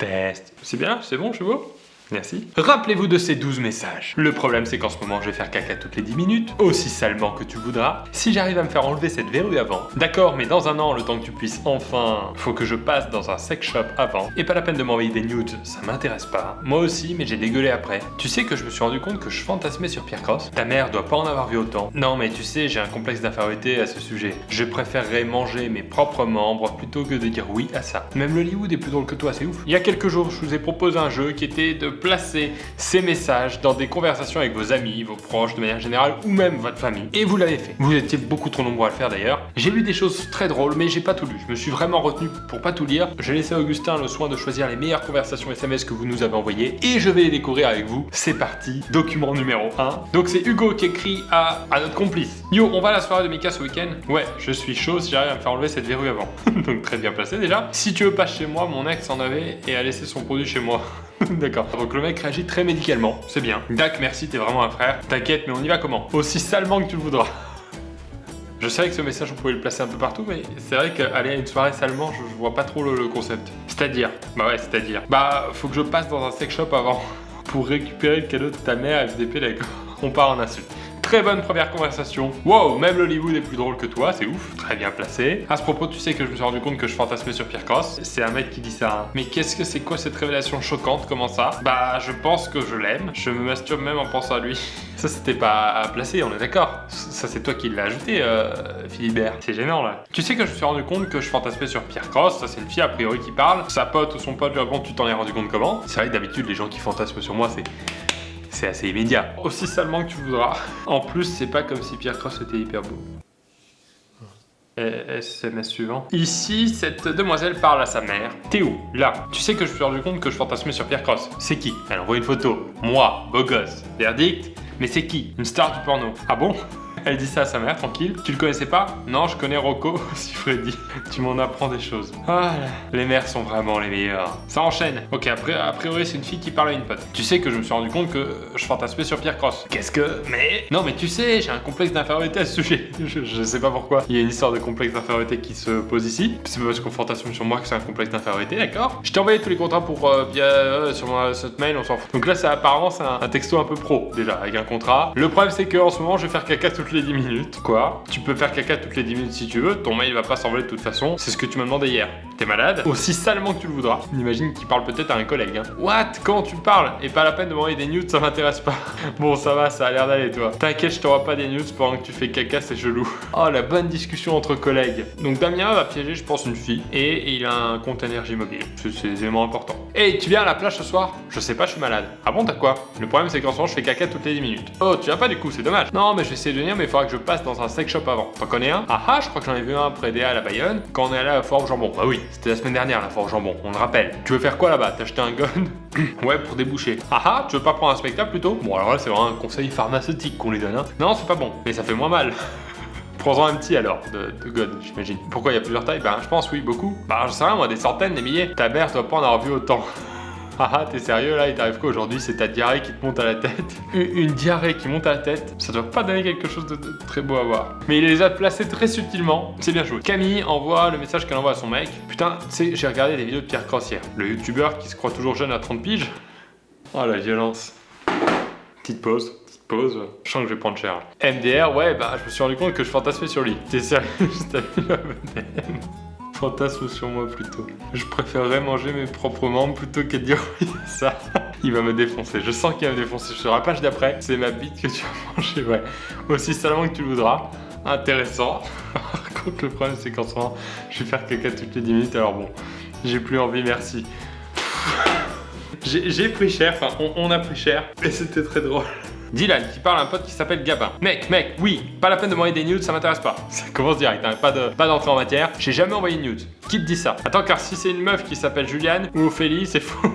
Test. C'est bien, c'est bon, je suis beau? Merci. Rappelez-vous de ces 12 messages. Le problème, c'est qu'en ce moment, je vais faire caca toutes les 10 minutes, aussi salement que tu voudras, si j'arrive à me faire enlever cette verrue avant. D'accord, mais dans un an, le temps que tu puisses enfin... Faut que je passe dans un sex shop avant. Et pas la peine de m'envoyer des nudes, ça m'intéresse pas. Moi aussi, mais j'ai dégueulé après. Tu sais que je me suis rendu compte que je fantasmais sur Pierre Cross? Ta mère doit pas en avoir vu autant. Non, mais tu sais, j'ai un complexe d'infériorité à ce sujet. Je préférerais manger mes propres membres plutôt que de dire oui à ça. Même l'Hollywood est plus drôle que toi, c'est ouf. Il y a quelques jours, je vous ai proposé un jeu qui était de placer ces messages dans des conversations avec vos amis, vos proches de manière générale ou même votre famille. Et vous l'avez fait. Vous étiez beaucoup trop nombreux à le faire d'ailleurs. J'ai lu des choses très drôles mais j'ai pas tout lu. Je me suis vraiment retenu pour pas tout lire. J'ai laissé à Augustin le soin de choisir les meilleures conversations SMS que vous nous avez envoyées et je vais les découvrir avec vous. C'est parti, document numéro 1. Donc c'est Hugo qui écrit à notre complice. Yo, on va à la soirée de Mika ce week-end? Ouais, je suis chaud si j'arrive à me faire enlever cette verrue avant. Donc très bien placé déjà. Si tu veux pas chez moi, mon ex en avait et a laissé son produit chez moi. D'accord. Donc le mec réagit très médicalement, c'est bien. Dak, merci, t'es vraiment un frère. T'inquiète, mais on y va comment? Aussi salement que tu le voudras. Je savais que ce message, on pouvait le placer un peu partout, mais c'est vrai qu'aller à une soirée salement, je vois pas trop le concept. C'est-à-dire? Bah ouais, c'est-à-dire. Bah, faut que je passe dans un sex shop avant pour récupérer le cadeau de ta mère FDP, d'accord. On part en insulte. Très bonne première conversation. Wow, même l'Hollywood est plus drôle que toi, c'est ouf. Très bien placé. À ce propos, tu sais que je me suis rendu compte que je fantasmais sur Pierre Cross. C'est un mec qui dit ça. Hein. Mais qu'est-ce que c'est quoi cette révélation choquante? Comment ça? Bah, je pense que je l'aime. Je me masturbe même en pensant à lui. Ça, c'était pas placé, on est d'accord. Ça, c'est toi qui l'as ajouté, Philibert. C'est gênant, là. Tu sais que je me suis rendu compte que je fantasmais sur Pierre Cross. Ça, c'est une fille, a priori, qui parle. Sa pote ou son pote, bon, tu t'en es rendu compte comment? C'est vrai que d'habitude, les gens qui fantasment sur moi, c'est assez immédiat. Aussi salement que tu voudras. En plus, c'est pas comme si Pierre Cross était hyper beau. SMS suivant. Ici, cette demoiselle parle à sa mère. T'es où? Là. Tu sais que je me suis rendu compte que je fantasmais sur Pierre Cross. C'est qui? Elle envoie une photo. Moi, beau gosse. Verdict? Mais c'est qui? Une star du porno. Ah bon? Elle dit ça à sa mère, tranquille. Tu le connaissais pas? Non, je connais Rocco, si Freddy. Tu m'en apprends des choses. Ah, les mères sont vraiment les meilleures. Ça enchaîne. Ok, après, a priori, c'est une fille qui parle à une pote. Tu sais que je me suis rendu compte que je fantasmais sur Pierre Cross. Qu'est-ce que... Mais... Non, mais tu sais, j'ai un complexe d'infériorité à ce sujet. Je sais pas pourquoi. Il y a une histoire de complexe d'infériorité qui se pose ici. C'est pas parce qu'on fantasme sur moi que c'est un complexe d'infériorité, d'accord? Je t'ai envoyé tous les contrats pour via sur mon mail, on s'en fout. Donc là, apparemment, c'est un texto un peu pro, déjà, avec un contrat. Le problème, c'est qu'en ce moment, je vais faire caca toutes les 10 minutes. Quoi? Tu peux faire caca toutes les 10 minutes si tu veux, ton mail va pas s'envoler de toute façon. C'est ce que tu m'as demandé hier. T'es malade? Aussi salement que tu le voudras. Imagine qu'il parle peut-être à un collègue. Hein. What? Comment tu parles? Et pas la peine de m'envoyer des nudes, ça m'intéresse pas. Bon, ça va, ça a l'air d'aller, toi. T'inquiète, je t'envoie pas des nudes pendant que tu fais caca, c'est chelou. Oh, la bonne discussion entre collègues. Donc Damien va piéger, je pense, une fille. Et il a un compte énergie mobile. C'est des éléments importants. Hey, tu viens à la plage ce soir? Je sais pas, je suis malade. Ah bon, t'as quoi? Le problème, c'est qu'en ce moment, je fais caca toutes les 10 minutes. Oh, tu viens pas du coup, c'est dommage. Non, mais je vais essayer de venir, mais il faudra que je passe dans un sex shop avant. T'en connais un? Ah ah, je crois que j'en ai vu un près des Halles à Bayonne, quand on est allé à la foire au jambon. Bah oui, c'était la semaine dernière, la foire au jambon, on le rappelle. Tu veux faire quoi là-bas? T'as acheté un gun? Ouais, pour déboucher. Ah ah, tu veux pas prendre un spectacle plutôt? Bon, alors là, c'est vraiment un conseil pharmaceutique qu'on lui donne, hein. Non, c'est pas bon, mais ça fait moins mal. Prends-en un petit alors, de God, j'imagine. Pourquoi il y a plusieurs tailles? Ben, je pense, oui, beaucoup. Bah, je sais rien, moi, des centaines, des milliers. Ta mère doit pas en avoir vu autant. Ah ah, t'es sérieux là? Il t'arrive quoi aujourd'hui? C'est ta diarrhée qui te monte à la tête? Une diarrhée qui monte à la tête, ça doit pas donner quelque chose de très beau à voir. Mais il les a placés très subtilement, c'est bien joué. Camille envoie le message qu'elle envoie à son mec. Putain, tu sais, j'ai regardé des vidéos de Pierre Cross hier. Le youtubeur qui se croit toujours jeune à 30 piges. Oh la violence. Petite pause. Pause. Je sens que je vais prendre cher. MDR, ouais, bah je me suis rendu compte que je fantasmais sur lui. T'es sérieux? T'as vu la MDM? Fantasme sur moi plutôt. Je préférerais manger mes propres membres plutôt que de dire oui ça. Il va me défoncer. Je sens qu'il va me défoncer. Sur la page d'après, c'est ma bite que tu vas manger. Ouais. Aussi salement que tu le voudras. Intéressant. Par contre, le problème, c'est qu'en ce moment, je vais faire caca toutes les 10 minutes. Alors bon, j'ai plus envie, merci. J'ai pris cher. Enfin, on a pris cher. Et c'était très drôle. Dylan qui parle à un pote qui s'appelle Gabin. Mec, oui, pas la peine de m'envoyer des nudes, ça m'intéresse pas. Ça commence direct, hein, pas d'entrée en matière. J'ai jamais envoyé de nudes. Qui te dit ça? Attends, car si c'est une meuf qui s'appelle Juliane ou Ophélie, c'est faux.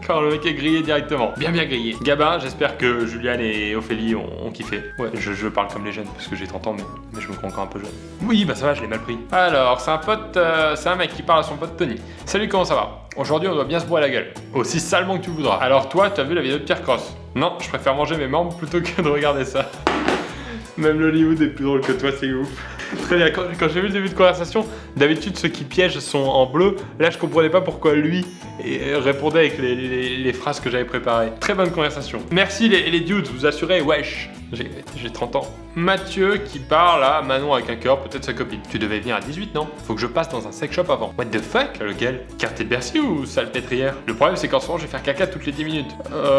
D'accord, le mec est grillé directement. Bien grillé. Gabin, j'espère que Juliane et Ophélie ont kiffé. Ouais, je parle comme les jeunes parce que j'ai 30 ans, mais je me crois encore un peu jeune. Oui, bah ça va, je l'ai mal pris. Alors, c'est un pote, c'est un mec qui parle à son pote Tony. Salut, comment ça va? Aujourd'hui, on doit bien se boire la gueule. Aussi salement que tu voudras. Alors toi, tu as vu la vidéo de Pierre Cross? Non, je préfère manger mes membres plutôt que de regarder ça. Même l'Hollywood est plus drôle que toi, c'est ouf. Très bien, quand j'ai vu le début de conversation, d'habitude ceux qui piègent sont en bleu. Là, je comprenais pas pourquoi lui répondait avec les phrases que j'avais préparées. Très bonne conversation. Merci les dudes, vous assurez, wesh. J'ai 30 ans. Mathieu qui parle à Manon avec un cœur, peut-être sa copine. Tu devais venir à 18, non? Faut que je passe dans un sex shop avant. What the fuck? Lequel? Quartier de Bercy ou salpêtrière? Le problème, c'est qu'en ce moment, je vais faire caca toutes les 10 minutes.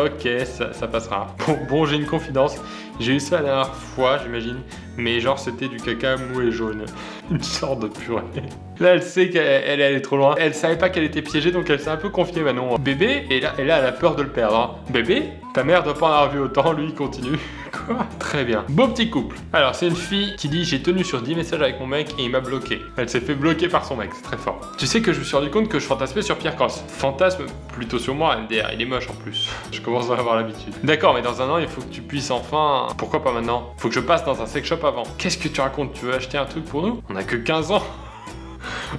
Ok, ça passera. Bon, j'ai une confidence. J'ai eu ça la dernière fois, j'imagine. Mais genre, c'était du caca mou et jaune. Une sorte de purée. Là, elle sait qu'elle est allée trop loin. Elle savait pas qu'elle était piégée, donc elle s'est un peu confiée, Manon. Bébé, et là, elle a peur de le perdre. Hein. Bébé, ta mère doit pas en avoir vu autant, lui, il continue. Quoi? Très bien. Beau petit couple. Alors, c'est une fille qui dit: j'ai tenu sur 10 messages avec mon mec et il m'a bloqué. Elle s'est fait bloquer par son mec, c'est très fort. Tu sais que je me suis rendu compte que je fantasmais sur Pierre Cross. Fantasme plutôt sur moi, MDR, il est moche en plus. Je commence à avoir l'habitude. D'accord, mais dans un an, il faut que tu puisses enfin... Pourquoi pas maintenant? Faut que je passe dans un sex shop avant. Qu'est-ce que tu racontes? Tu veux acheter un truc pour nous? On a que 15 ans.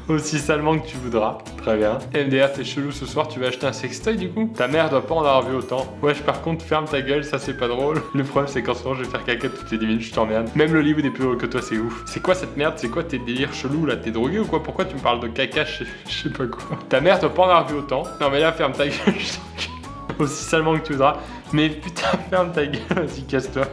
Aussi salement que tu voudras. Très bien. MDR, t'es chelou ce soir, tu vas acheter un sextoy du coup? Ta mère doit pas en avoir vu autant. Wesh, par contre, ferme ta gueule, ça c'est pas drôle. Le problème, c'est qu'en ce moment, je vais faire caca toutes les 10 minutes, je t'emmerde. Même le livre est plus drôle que toi, c'est ouf. C'est quoi cette merde? C'est quoi tes délires chelous là? T'es drogué ou quoi? Pourquoi tu me parles de caca? Je sais pas quoi. Ta mère doit pas en avoir vu autant. Non, mais là, ferme ta gueule, je t'engueule. Aussi salement que tu voudras. Mais putain, ferme ta gueule, vas-y, casse-toi.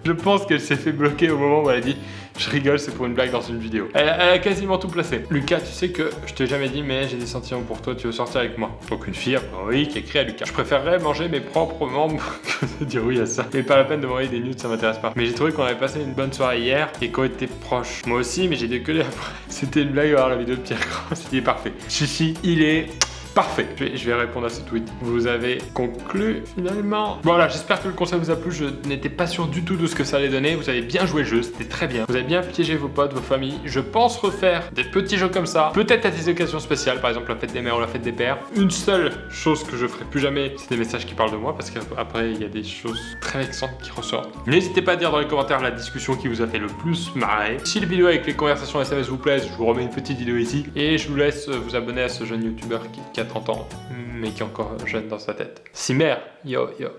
Je pense qu'elle s'est fait bloquer au moment où elle a dit: je rigole, c'est pour une blague dans une vidéo. Elle a quasiment tout placé. Lucas, tu sais que je t'ai jamais dit, mais j'ai des sentiments pour toi, tu veux sortir avec moi? Donc une fille, oui, qui écrit à Lucas: je préférerais manger mes propres membres que de dire oui à ça. Mais pas la peine de m'envoyer des nudes, ça m'intéresse pas. Mais j'ai trouvé qu'on avait passé une bonne soirée hier et qu'on était proches. Moi aussi, mais j'ai décollé après. C'était une blague à voir la vidéo de Pierre Cross, il est parfait. Si, il est... parfait. Je vais répondre à ce tweet. Vous avez conclu finalement. Voilà, j'espère que le conseil vous a plu. Je n'étais pas sûr du tout de ce que ça allait donner. Vous avez bien joué le jeu, c'était très bien. Vous avez bien piégé vos potes, vos familles. Je pense refaire des petits jeux comme ça. Peut-être à des occasions spéciales, par exemple la fête des mères ou la fête des pères. Une seule chose que je ferai plus jamais, c'est des messages qui parlent de moi, parce qu'après il y a des choses très vexantes qui ressortent. N'hésitez pas à dire dans les commentaires la discussion qui vous a fait le plus marrer. Si les vidéos avec les conversations SMS vous plaisent, je vous remets une petite vidéo ici. Et je vous laisse vous abonner à ce jeune youtubeur qui a 30 ans, mais qui est encore jeune dans sa tête. Cimer, yo yo.